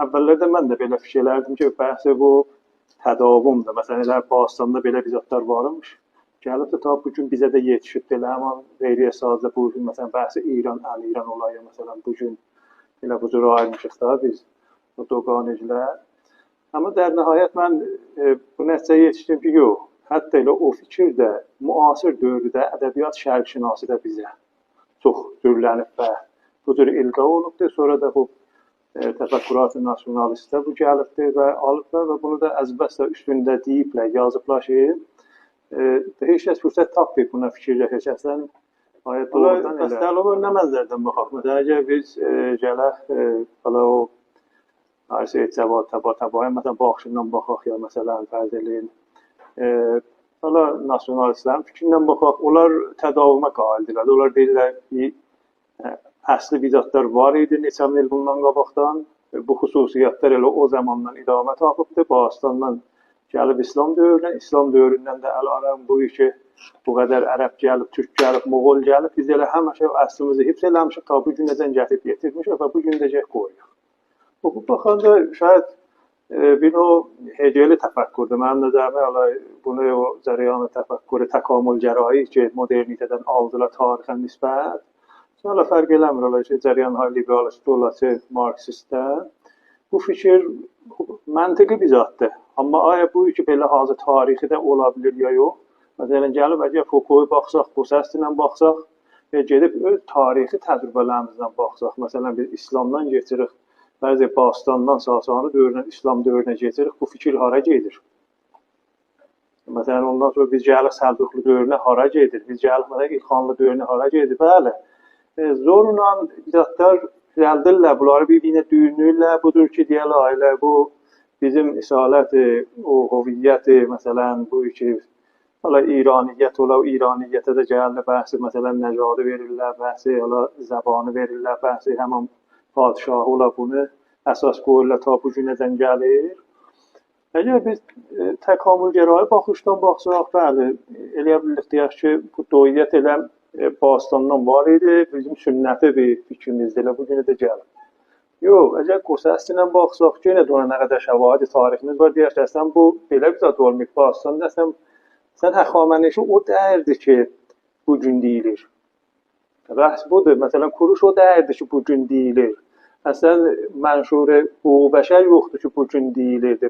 əvvəllərdə mən də belə fikirlərdim ki, bəhsə bu tədavümdür. Məsələn, elə Bağıstanda belə bir zətlər varmış. Gəlib də ta bu gün bizə də yetişib elə həmin vergiyə sazda bu gün məsələn bəhsə İran, Əl-İran olayı məsələn bu gün elə bu cür ayırmışıq da biz o doqanecilər. Amma der nəhayət mən bu nəticəyə yetişdim ki, yox. Hətta elə o fikir də müasir dövrdə ədəbiyyat şərqşünası da bizə çox cürlənib və bu cür ilqa olubdur. Sonra da bu təfəkkürat-ı nasionalistlər bu gəlibdir və alıblar və bunu da əzbəstə üstündə deyiblər, yazıblar ki, heç kəs fürsət tapmayıb buna fikirləşək. Əslən, ayət doğrudan elə. Məsələ olur, nə mənzərdən baxaq? Məsələn, əgər biz gələk, o Arsiyet təba-təbaya, məsələn, baxışından baxaq ya, məsələn, fərz eləyin. Nasionalistlərin fikrindən baxaq, onlar tədavüma qaildirlər. Onlar deyirlər ki, əsli bidatlar var idi neçə min il bundan qabaqdan. Bu xüsusiyyətlər elə o zamandan idamə tapıbdır. Bağıstandan gəlib İslam dövrünə, İslam dövründən də əl-aram bu ki, bu qədər ərəb gəlib, türk gəlib, moğol gəlib. Biz elə həmişə əslimizi hifz eləmişik, ta bu günəcən gətirib yetirmişik və bu gündəcək qoyuruq. Bu baxanda şayət bir o heceli təfəkkürdür. Mənim nəzərimə bunu o cərəyanı təfəkkürü, təkamül gərayı ki, modernitədən aldılar tarixə nisbət. Sonra fərq eləmir ola ki, cərəyan liberalist ola ki, marksistdə. Bu fikir məntiqi bir zatdır. Amma aya bu ki, belə hazır tarixi də ola bilir ya yox. Məsələn, gəlib əgər Foucault-u baxsaq, Bosestinlə baxsaq və gedib öz tarixi təcrübələrimizdən baxsaq. Məsələn, biz İslamdan geçirik. Bəzi Bağıstandan Sasani dövründən İslam dövrünə keçirik, bu fikir hara gedir? Məsələn, ondan sonra biz gəlirik Səlcuqlu dövrünə hara gedir? Biz gəlirik İlxanlı dövrünə hara gedir? Bəli, zorla bidatlar gəldirlər, bunları bir-birinə düyünlürlər. Budur ki, deyərlər, bu bizim isalət-i, o hoviyyət-i, məsələn, bu ki, İraniyyət ola, İraniyyətə də gəlir, bəhsi, məsələn, nəcadı verirlər, bəhsi, zəbanı verirlər, bəhsi, həmən padişahı ola bunu əsas qoyurlar, ta bu günədən gəlir. Əgər biz təkamülgərayı baxışdan baxsaq, bəli, eləyə bildik deyək ki, bu doiyyət elə Bağıstandan var idi, bizim sünnəti bir fikrimizdə elə bu günə də gəlir. Yox, əgər Bosestinlə baxsaq, yenə də ona nə qədər şəvahid tariximiz var, deyək ki, əslən bu belə bir zat olmayıb Bağıstanda, əslən Həxamənişi o dəyərdir ki, bu gün deyilir. Rəhs budur, məsələn, Kuruş o dəyərdir ki, bu gün deyilir. Əslən, mənşuri hüquq bəşər yoxdur ki, bu gün deyilirdi.